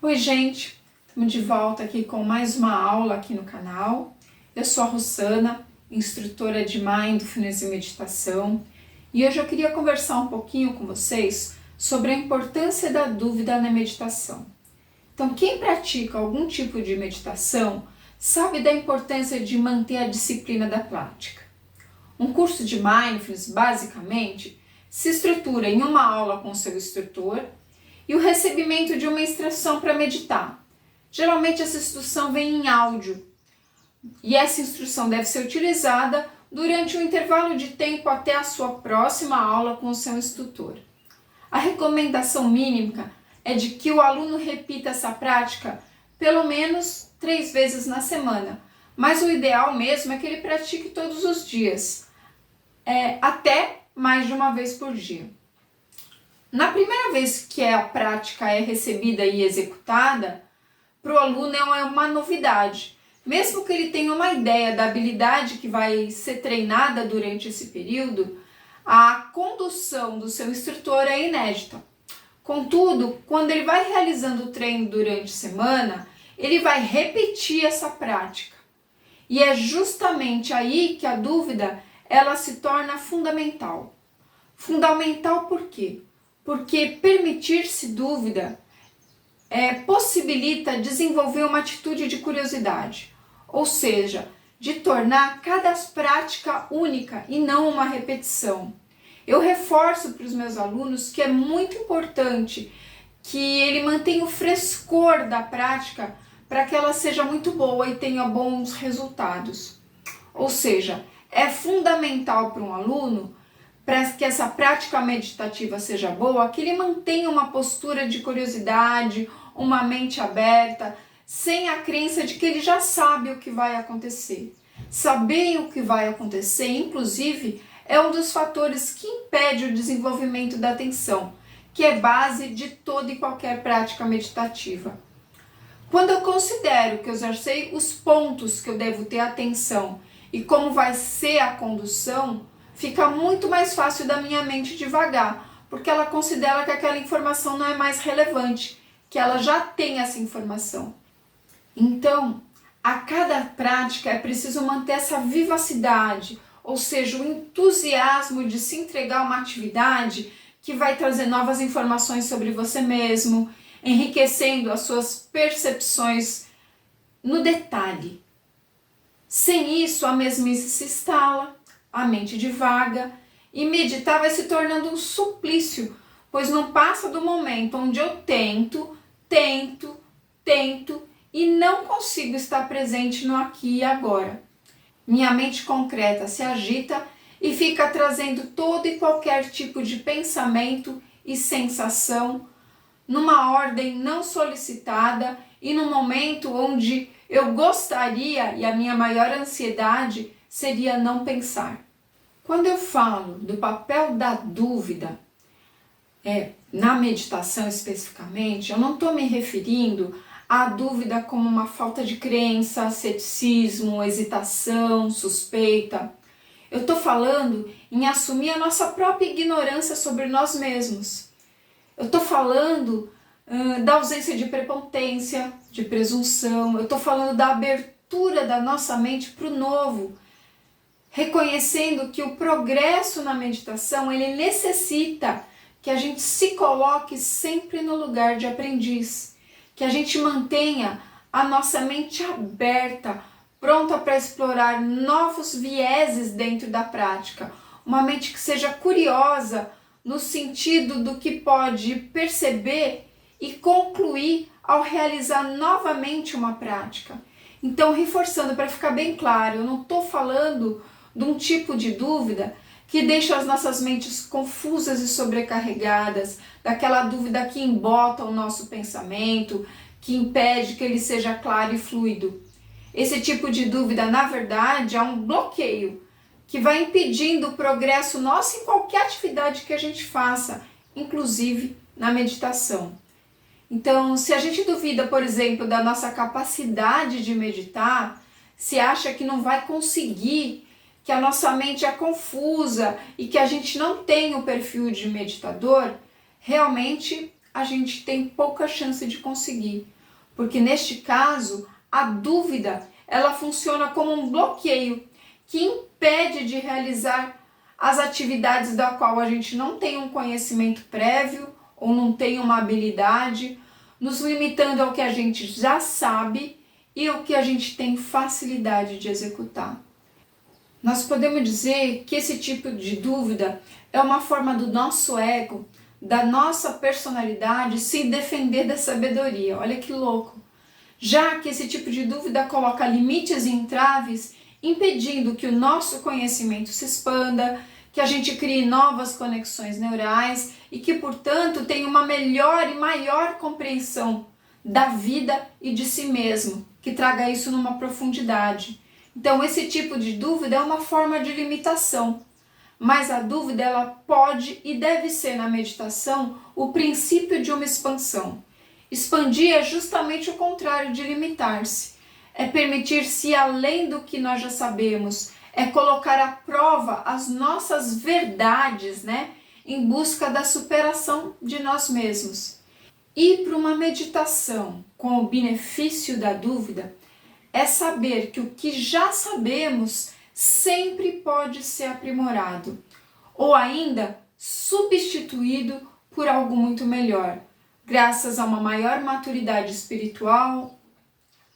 Oi gente, estamos de volta aqui com mais uma aula aqui no canal. Eu sou a Rossana, instrutora de Mindfulness e Meditação, e hoje eu queria conversar um pouquinho com vocês sobre a importância da dúvida na meditação. Então, quem pratica algum tipo de meditação sabe da importância de manter a disciplina da prática. Um curso de Mindfulness, basicamente, se estrutura em uma aula com seu instrutor e o recebimento de uma instrução para meditar. Geralmente essa instrução vem em áudio e essa instrução deve ser utilizada durante um intervalo de tempo até a sua próxima aula com o seu instrutor. A recomendação mínima é de que o aluno repita essa prática pelo menos 3 vezes na semana, mas o ideal mesmo é que ele pratique todos os dias, até mais de uma vez por dia. Na primeira vez que a prática é recebida e executada, para o aluno é uma novidade. Mesmo que ele tenha uma ideia da habilidade que vai ser treinada durante esse período, a condução do seu instrutor é inédita. Contudo, quando ele vai realizando o treino durante a semana, ele vai repetir essa prática. E é justamente aí que a dúvida ela se torna fundamental. Fundamental por quê? Porque permitir-se dúvida possibilita desenvolver uma atitude de curiosidade, ou seja, de tornar cada prática única e não uma repetição. Eu reforço para os meus alunos que é muito importante que ele mantenha o frescor da prática para que ela seja muito boa e tenha bons resultados. Ou seja, é fundamental para um aluno, para que essa prática meditativa seja boa, que ele mantenha uma postura de curiosidade, uma mente aberta, sem a crença de que ele já sabe o que vai acontecer. Saber o que vai acontecer, inclusive, é um dos fatores que impede o desenvolvimento da atenção, que é base de toda e qualquer prática meditativa. Quando eu considero que eu já sei os pontos que eu devo ter atenção e como vai ser a condução, fica muito mais fácil da minha mente divagar, porque ela considera que aquela informação não é mais relevante, que ela já tem essa informação. Então, a cada prática é preciso manter essa vivacidade, ou seja, o entusiasmo de se entregar a uma atividade que vai trazer novas informações sobre você mesmo, enriquecendo as suas percepções no detalhe. Sem isso, a mesmice se instala, a mente divaga e meditar vai se tornando um suplício, pois não passa do momento onde eu tento e não consigo estar presente no aqui e agora. Minha mente concreta se agita e fica trazendo todo e qualquer tipo de pensamento e sensação numa ordem não solicitada e num momento onde eu gostaria e a minha maior ansiedade seria não pensar. Quando eu falo do papel da dúvida, na meditação especificamente, eu não estou me referindo à dúvida como uma falta de crença, ceticismo, hesitação, suspeita. Eu estou falando em assumir a nossa própria ignorância sobre nós mesmos. Eu estou falando da ausência de prepotência, de presunção. Eu estou falando da abertura da nossa mente para o novo, reconhecendo que o progresso na meditação ele necessita que a gente se coloque sempre no lugar de aprendiz, que a gente mantenha a nossa mente aberta, pronta para explorar novos vieses dentro da prática, uma mente que seja curiosa no sentido do que pode perceber e concluir ao realizar novamente uma prática. Então, reforçando para ficar bem claro, eu não estou falando de um tipo de dúvida que deixa as nossas mentes confusas e sobrecarregadas, daquela dúvida que embota o nosso pensamento, que impede que ele seja claro e fluido. Esse tipo de dúvida, na verdade, é um bloqueio que vai impedindo o progresso nosso em qualquer atividade que a gente faça, inclusive na meditação. Então, se a gente duvida, por exemplo, da nossa capacidade de meditar, se acha que não vai conseguir, que a nossa mente é confusa e que a gente não tem o perfil de meditador, realmente a gente tem pouca chance de conseguir. porque neste caso a dúvida ela funciona como um bloqueio que impede de realizar as atividades da qual a gente não tem um conhecimento prévio ou não tem uma habilidade, nos limitando ao que a gente já sabe e o que a gente tem facilidade de executar. Nós podemos dizer que esse tipo de dúvida é uma forma do nosso ego, da nossa personalidade se defender da sabedoria. Olha que louco! Já que esse tipo de dúvida coloca limites e entraves, impedindo que o nosso conhecimento se expanda, que a gente crie novas conexões neurais e que, portanto, tenha uma melhor e maior compreensão da vida e de si mesmo, que traga isso numa profundidade. Então, esse tipo de dúvida é uma forma de limitação, mas a dúvida ela pode e deve ser na meditação o princípio de uma expansão. Expandir é justamente o contrário de limitar-se, é permitir-se ir além do que nós já sabemos, é colocar à prova as nossas verdades, em busca da superação de nós mesmos. Ir para uma meditação com o benefício da dúvida é saber que o que já sabemos sempre pode ser aprimorado, ou ainda substituído por algo muito melhor, graças a uma maior maturidade espiritual,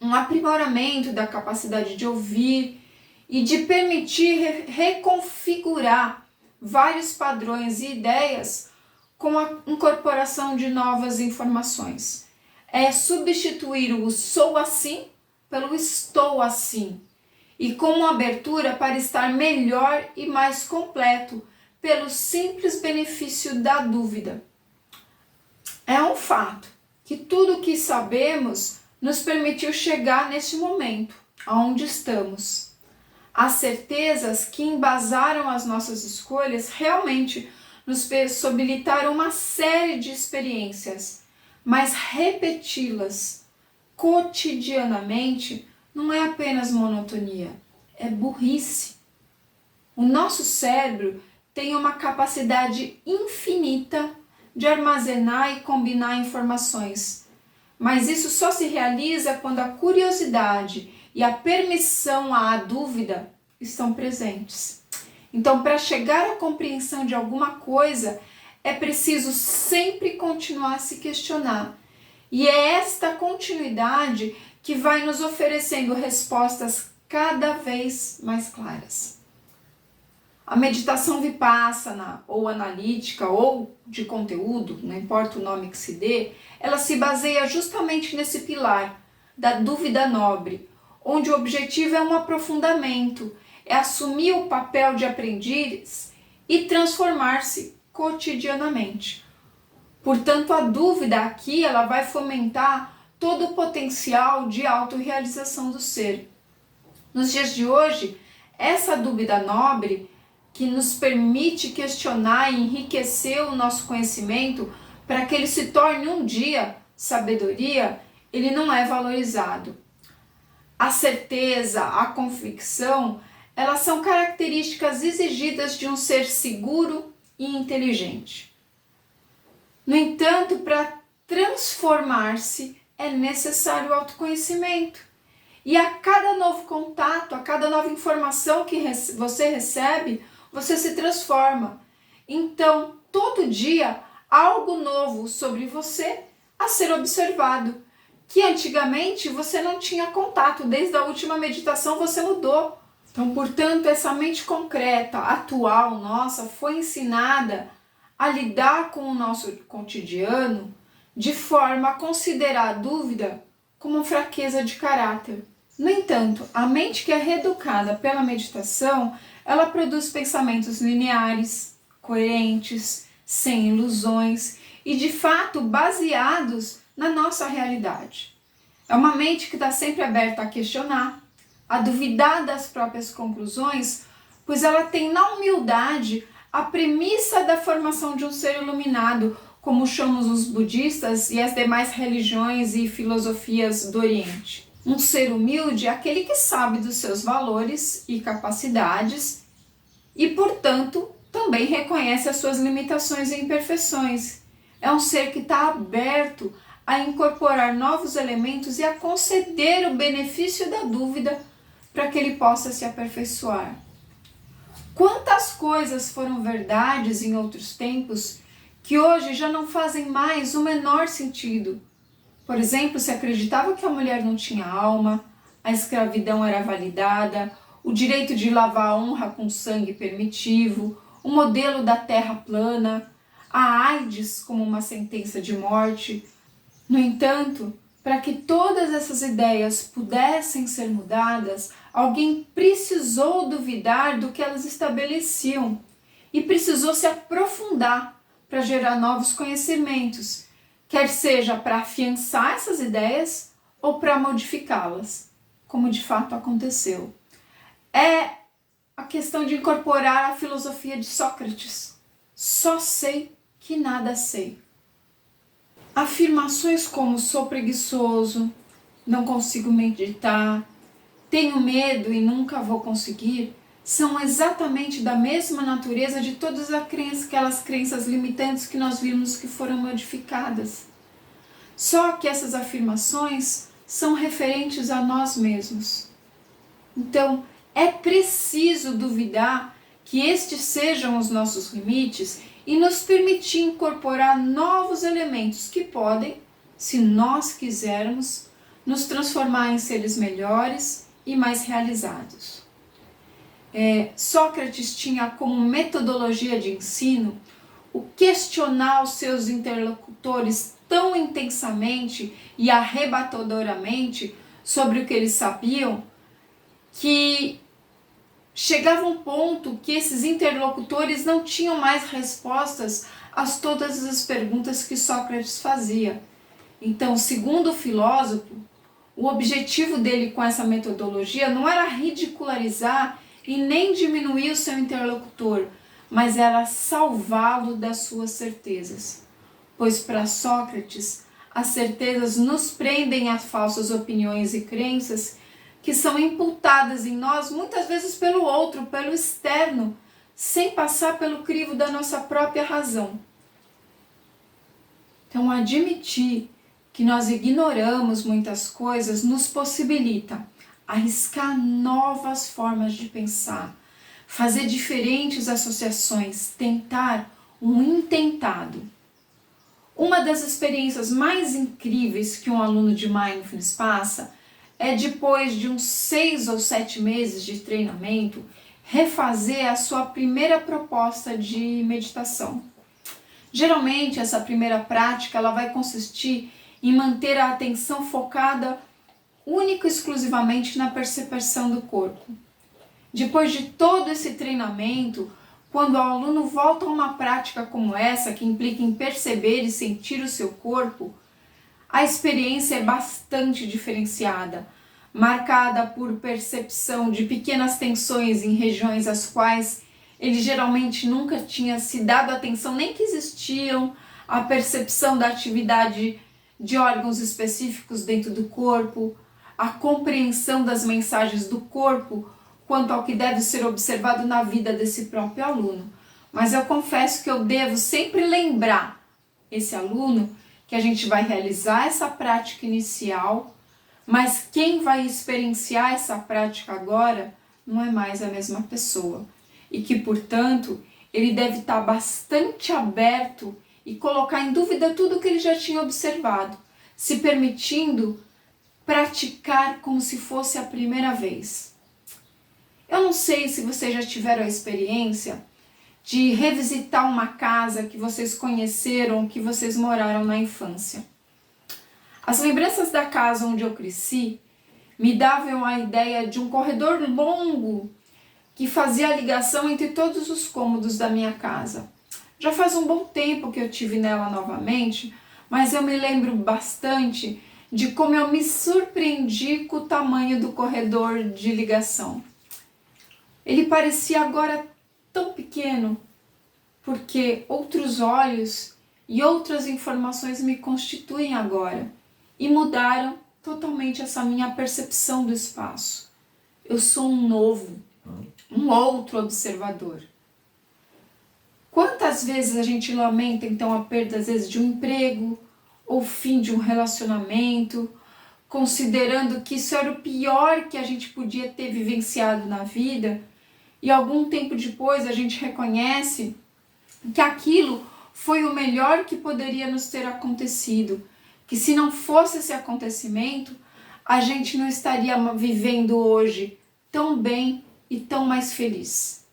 um aprimoramento da capacidade de ouvir e de permitir reconfigurar vários padrões e ideias com a incorporação de novas informações. É substituir o sou assim pelo estou assim, e com uma abertura para estar melhor e mais completo, pelo simples benefício da dúvida. É um fato que tudo o que sabemos nos permitiu chegar neste momento, onde estamos. As certezas que embasaram as nossas escolhas realmente nos possibilitaram uma série de experiências, mas repeti-las cotidianamente não é apenas monotonia, é burrice. O nosso cérebro tem uma capacidade infinita de armazenar e combinar informações, mas isso só se realiza quando a curiosidade e a permissão à dúvida estão presentes. Então, para chegar à compreensão de alguma coisa, é preciso sempre continuar a se questionar. E é esta continuidade que vai nos oferecendo respostas cada vez mais claras. A meditação vipassana, ou analítica, ou de conteúdo, não importa o nome que se dê, ela se baseia justamente nesse pilar da dúvida nobre, onde o objetivo é um aprofundamento, é assumir o papel de aprendiz e transformar-se cotidianamente. Portanto, a dúvida aqui ela vai fomentar todo o potencial de autorrealização do ser. Nos dias de hoje, essa dúvida nobre que nos permite questionar e enriquecer o nosso conhecimento para que ele se torne um dia sabedoria, ele não é valorizado. A certeza, a convicção, elas são características exigidas de um ser seguro e inteligente. No entanto, para transformar-se é necessário autoconhecimento. E a cada novo contato, a cada nova informação que você recebe, você se transforma. Então, todo dia, algo novo sobre você a ser observado, que antigamente você não tinha contato, desde a última meditação você mudou. Então, portanto, essa mente concreta, atual nossa, foi ensinada a lidar com o nosso cotidiano de forma a considerar a dúvida como uma fraqueza de caráter. No entanto, a mente que é reeducada pela meditação, ela produz pensamentos lineares, coerentes, sem ilusões e, de fato, baseados na nossa realidade. É uma mente que está sempre aberta a questionar, a duvidar das próprias conclusões, pois ela tem na humildade a premissa da formação de um ser iluminado, como chamam os budistas e as demais religiões e filosofias do Oriente. Um ser humilde é aquele que sabe dos seus valores e capacidades e, portanto, também reconhece as suas limitações e imperfeições. É um ser que está aberto a incorporar novos elementos e a conceder o benefício da dúvida para que ele possa se aperfeiçoar. Quantas coisas foram verdades em outros tempos que hoje já não fazem mais o menor sentido? Por exemplo, se acreditava que a mulher não tinha alma, a escravidão era validada, o direito de lavar a honra com sangue permitivo, o modelo da terra plana, a AIDS como uma sentença de morte. No entanto, para que todas essas ideias pudessem ser mudadas, alguém precisou duvidar do que elas estabeleciam e precisou se aprofundar para gerar novos conhecimentos, quer seja para afiançar essas ideias ou para modificá-las, como de fato aconteceu. É a questão de incorporar a filosofia de Sócrates. Só sei que nada sei. Afirmações como sou preguiçoso, não consigo meditar, tenho medo e nunca vou conseguir, são exatamente da mesma natureza de todas aquelas crenças limitantes que nós vimos que foram modificadas. Só que essas afirmações são referentes a nós mesmos. Então, é preciso duvidar que estes sejam os nossos limites e nos permitir incorporar novos elementos que podem, se nós quisermos, nos transformar em seres melhores e mais realizados. Sócrates tinha como metodologia de ensino o questionar os seus interlocutores tão intensamente e arrebatadoramente sobre o que eles sabiam, que chegava um ponto que esses interlocutores não tinham mais respostas a todas as perguntas que Sócrates fazia. Então, segundo o filósofo, o objetivo dele com essa metodologia não era ridicularizar e nem diminuir o seu interlocutor, mas era salvá-lo das suas certezas. Pois para Sócrates, as certezas nos prendem a falsas opiniões e crenças que são imputadas em nós muitas vezes pelo outro, pelo externo, sem passar pelo crivo da nossa própria razão. Então, admitir que nós ignoramos muitas coisas nos possibilita arriscar novas formas de pensar, fazer diferentes associações, tentar um intentado. Uma das experiências mais incríveis que um aluno de Mindfulness passa é, depois de uns 6 ou 7 meses de treinamento, refazer a sua primeira proposta de meditação. Geralmente, essa primeira prática ela vai consistir em manter a atenção focada única e exclusivamente na percepção do corpo. Depois de todo esse treinamento, quando o aluno volta a uma prática como essa, que implica em perceber e sentir o seu corpo, a experiência é bastante diferenciada, marcada por percepção de pequenas tensões em regiões às quais ele geralmente nunca tinha se dado atenção, nem que existiam, a percepção da atividade de órgãos específicos dentro do corpo, a compreensão das mensagens do corpo quanto ao que deve ser observado na vida desse próprio aluno. Mas eu confesso que eu devo sempre lembrar esse aluno que a gente vai realizar essa prática inicial, mas quem vai experienciar essa prática agora não é mais a mesma pessoa. E que, portanto, ele deve estar bastante aberto e colocar em dúvida tudo o que ele já tinha observado, se permitindo praticar como se fosse a primeira vez. Eu não sei se vocês já tiveram a experiência de revisitar uma casa que vocês conheceram, que vocês moraram na infância. As lembranças da casa onde eu cresci me davam a ideia de um corredor longo que fazia a ligação entre todos os cômodos da minha casa. Já faz um bom tempo que eu estive nela novamente, mas eu me lembro bastante de como eu me surpreendi com o tamanho do corredor de ligação. Ele parecia agora tão pequeno, porque outros olhos e outras informações me constituem agora e mudaram totalmente essa minha percepção do espaço. Eu sou um novo, um outro observador. Quantas vezes a gente lamenta então a perda às vezes de um emprego ou fim de um relacionamento, considerando que isso era o pior que a gente podia ter vivenciado na vida, e algum tempo depois a gente reconhece que aquilo foi o melhor que poderia nos ter acontecido, que se não fosse esse acontecimento, a gente não estaria vivendo hoje tão bem e tão mais feliz.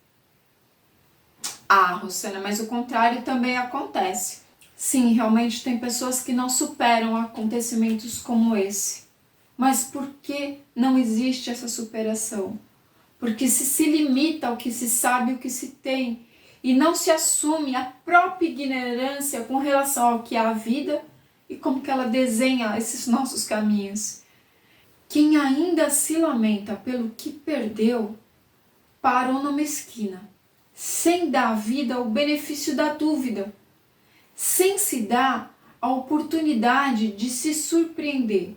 Ah, Rosana, mas o contrário também acontece. Sim, realmente tem pessoas que não superam acontecimentos como esse. Mas por que não existe essa superação? Porque se limita ao que se sabe, o que se tem, e não se assume a própria ignorância com relação ao que é a vida e como que ela desenha esses nossos caminhos. Quem ainda se lamenta pelo que perdeu, parou numa esquina, sem dar à vida o benefício da dúvida, sem se dar a oportunidade de se surpreender.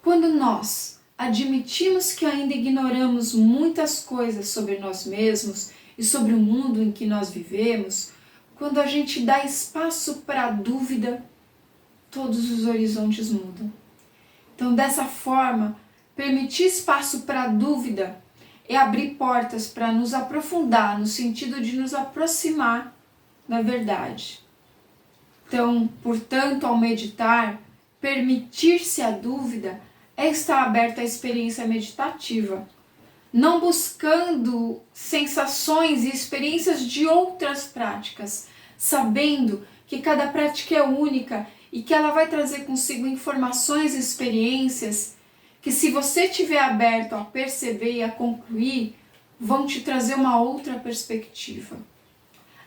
Quando nós admitimos que ainda ignoramos muitas coisas sobre nós mesmos e sobre o mundo em que nós vivemos, quando a gente dá espaço para a dúvida, todos os horizontes mudam. Então, dessa forma, permitir espaço para a dúvida é abrir portas para nos aprofundar, no sentido de nos aproximar da verdade. Então, portanto, ao meditar, permitir-se a dúvida é estar aberto à experiência meditativa, não buscando sensações e experiências de outras práticas, sabendo que cada prática é única e que ela vai trazer consigo informações e experiências que, se você estiver aberto a perceber e a concluir, vão te trazer uma outra perspectiva.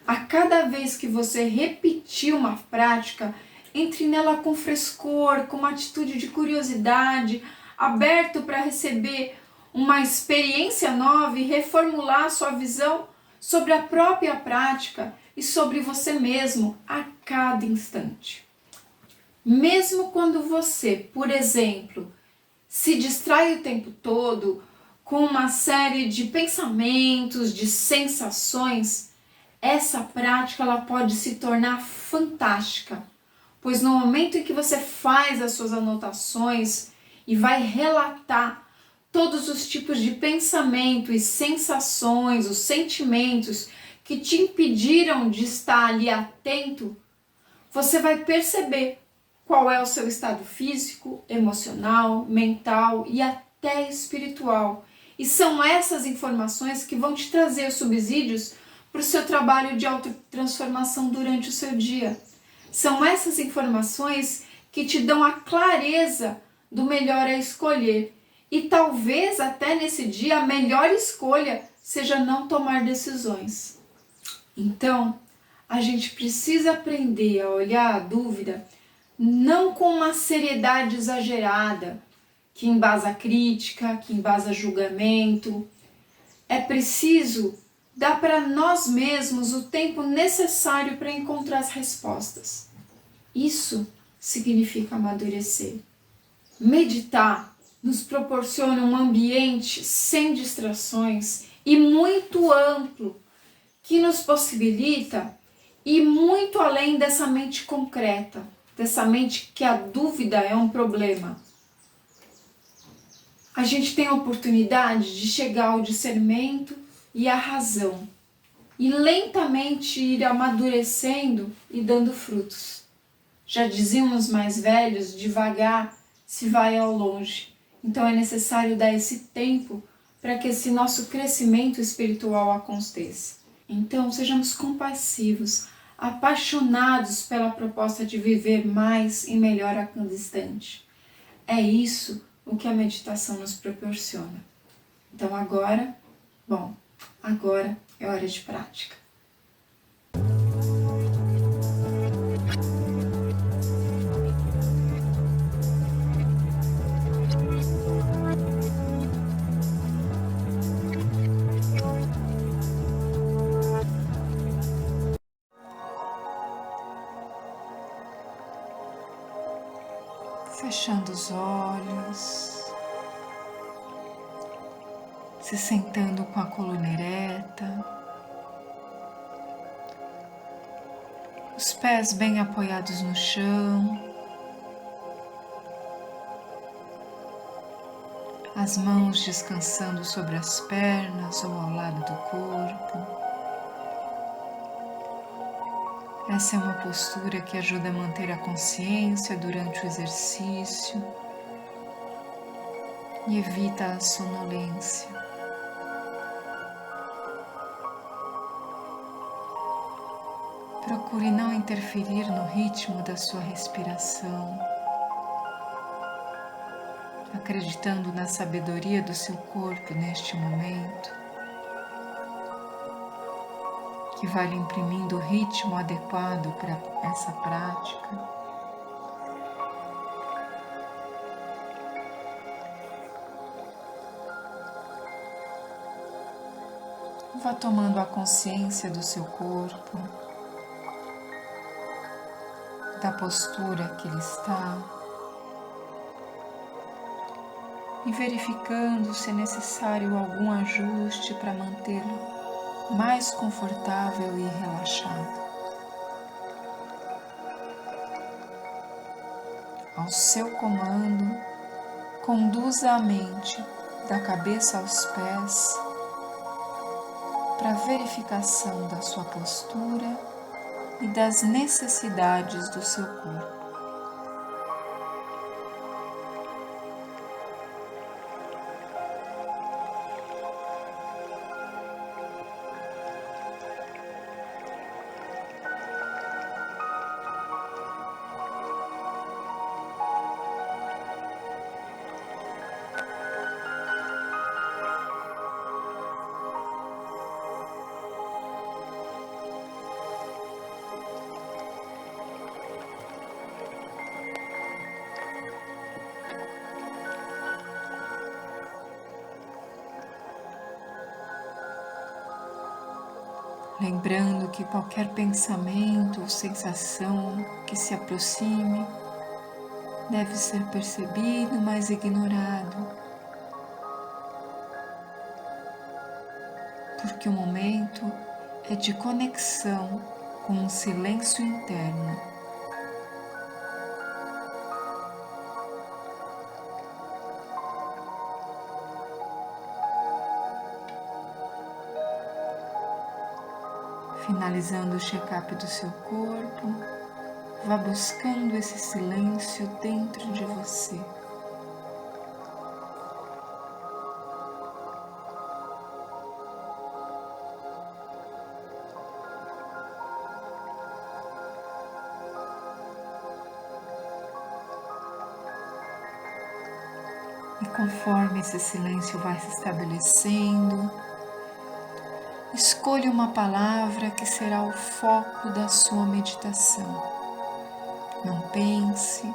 A cada vez que você repetir uma prática, entre nela com frescor, com uma atitude de curiosidade, aberto para receber uma experiência nova e reformular a sua visão sobre a própria prática e sobre você mesmo a cada instante. Mesmo quando você, por exemplo, se distrai o tempo todo com uma série de pensamentos, de sensações, essa prática ela pode se tornar fantástica, pois no momento em que você faz as suas anotações e vai relatar todos os tipos de pensamento e sensações, os sentimentos que te impediram de estar ali atento, você vai perceber qual é o seu estado físico, emocional, mental e até espiritual. E são essas informações que vão te trazer os subsídios para o seu trabalho de autotransformação durante o seu dia. São essas informações que te dão a clareza do melhor a escolher. E talvez até nesse dia a melhor escolha seja não tomar decisões. Então, a gente precisa aprender a olhar a dúvida não com uma seriedade exagerada, que embasa crítica, que embasa julgamento. É preciso dar para nós mesmos o tempo necessário para encontrar as respostas. Isso significa amadurecer. Meditar nos proporciona um ambiente sem distrações e muito amplo, que nos possibilita ir muito além dessa mente concreta, dessa mente que a dúvida é um problema. A gente tem a oportunidade de chegar ao discernimento e à razão, e lentamente ir amadurecendo e dando frutos. Já diziam os mais velhos, devagar se vai ao longe. Então é necessário dar esse tempo para que esse nosso crescimento espiritual aconteça. Então sejamos compassivos, apaixonados pela proposta de viver mais e melhor a cada instante. É isso o que a meditação nos proporciona. Então agora é hora de prática. Fechando os olhos, se sentando com a coluna ereta, os pés bem apoiados no chão, as mãos descansando sobre as pernas ou ao lado do corpo. Essa é uma postura que ajuda a manter a consciência durante o exercício e evita a sonolência. Procure não interferir no ritmo da sua respiração, acreditando na sabedoria do seu corpo neste momento, que vai lhe imprimindo o ritmo adequado para essa prática. Vá tomando a consciência do seu corpo, da postura que ele está, e verificando se é necessário algum ajuste para mantê-lo mais confortável e relaxado. Ao seu comando, conduza a mente da cabeça aos pés para a verificação da sua postura e das necessidades do seu corpo. Lembrando que qualquer pensamento ou sensação que se aproxime deve ser percebido, mas ignorado, porque o momento é de conexão com um silêncio interno. Finalizando o check-up do seu corpo, vá buscando esse silêncio dentro de você. E conforme esse silêncio vai se estabelecendo, escolha uma palavra que será o foco da sua meditação. Não pense,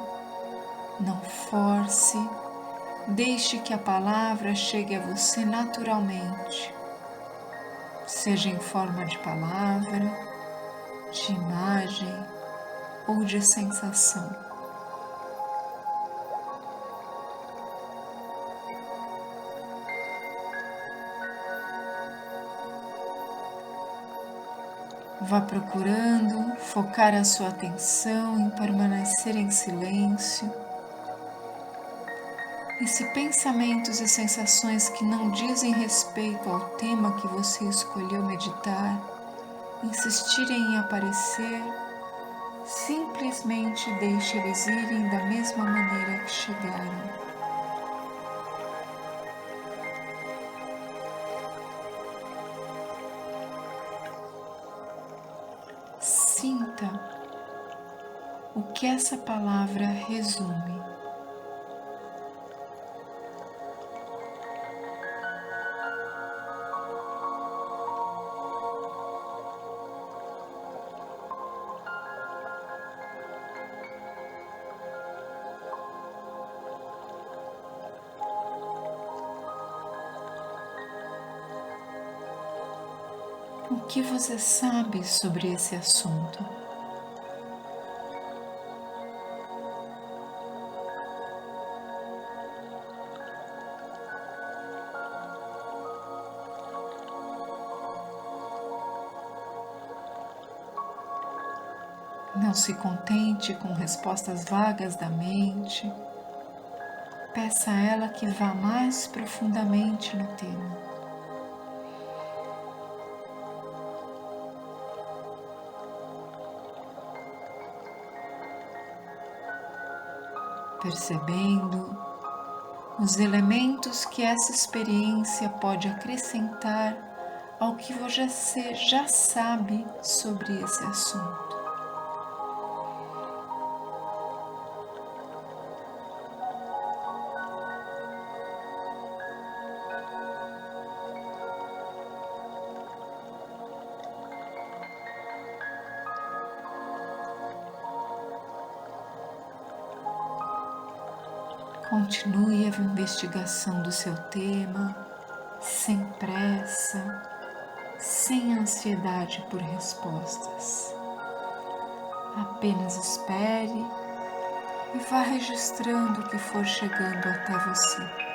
não force, deixe que a palavra chegue a você naturalmente, seja em forma de palavra, de imagem ou de sensação. Vá procurando focar a sua atenção em permanecer em silêncio. E se pensamentos e sensações que não dizem respeito ao tema que você escolheu meditar insistirem em aparecer, simplesmente deixe eles irem da mesma maneira que chegaram. Sinta o que essa palavra resume. O que você sabe sobre esse assunto? Não se contente com respostas vagas da mente. Peça a ela que vá mais profundamente no tema. Percebendo os elementos que essa experiência pode acrescentar ao que você já sabe sobre esse assunto. Continue a investigação do seu tema, sem pressa, sem ansiedade por respostas. Apenas espere e vá registrando o que for chegando até você.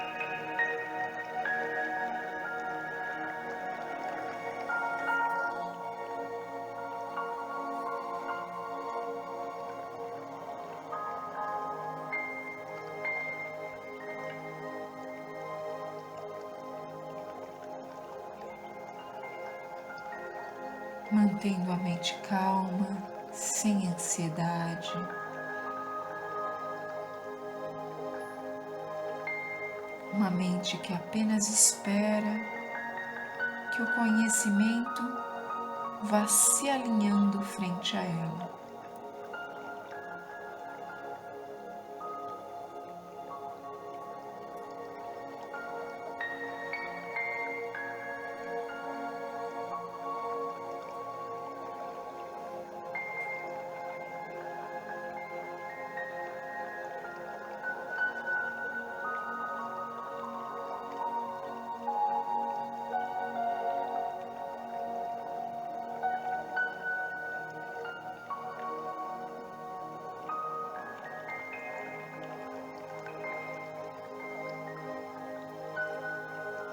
Mantendo a mente calma, sem ansiedade. Uma mente que apenas espera que o conhecimento vá se alinhando frente a ela.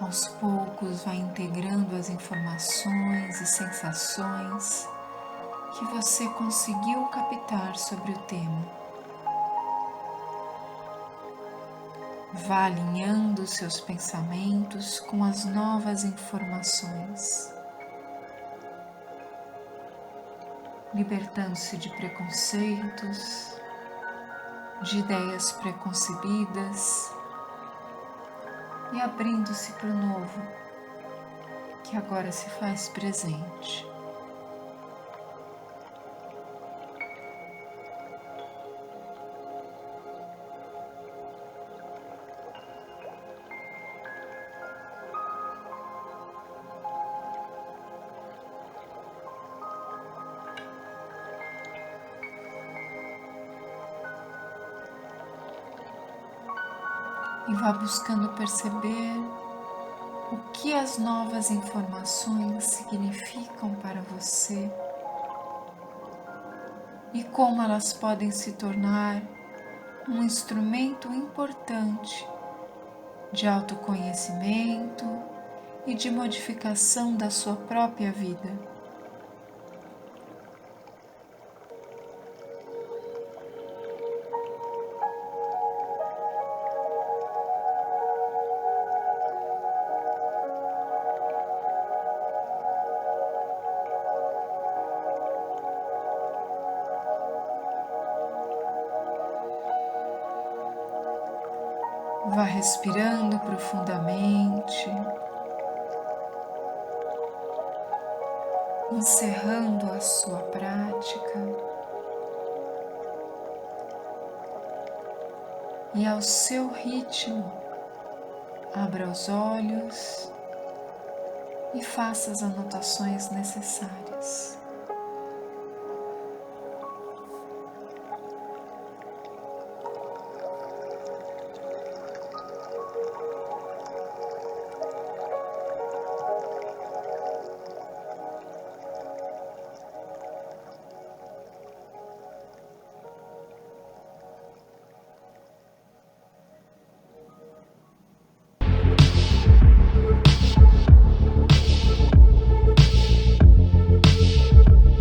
Aos poucos, vai integrando as informações e sensações que você conseguiu captar sobre o tema. Vá alinhando seus pensamentos com as novas informações, libertando-se de preconceitos, de ideias preconcebidas, e abrindo-se para o novo, que agora se faz presente. E vá buscando perceber o que as novas informações significam para você e como elas podem se tornar um instrumento importante de autoconhecimento e de modificação da sua própria vida. Vá respirando profundamente, encerrando a sua prática e ao seu ritmo, abra os olhos e faça as anotações necessárias.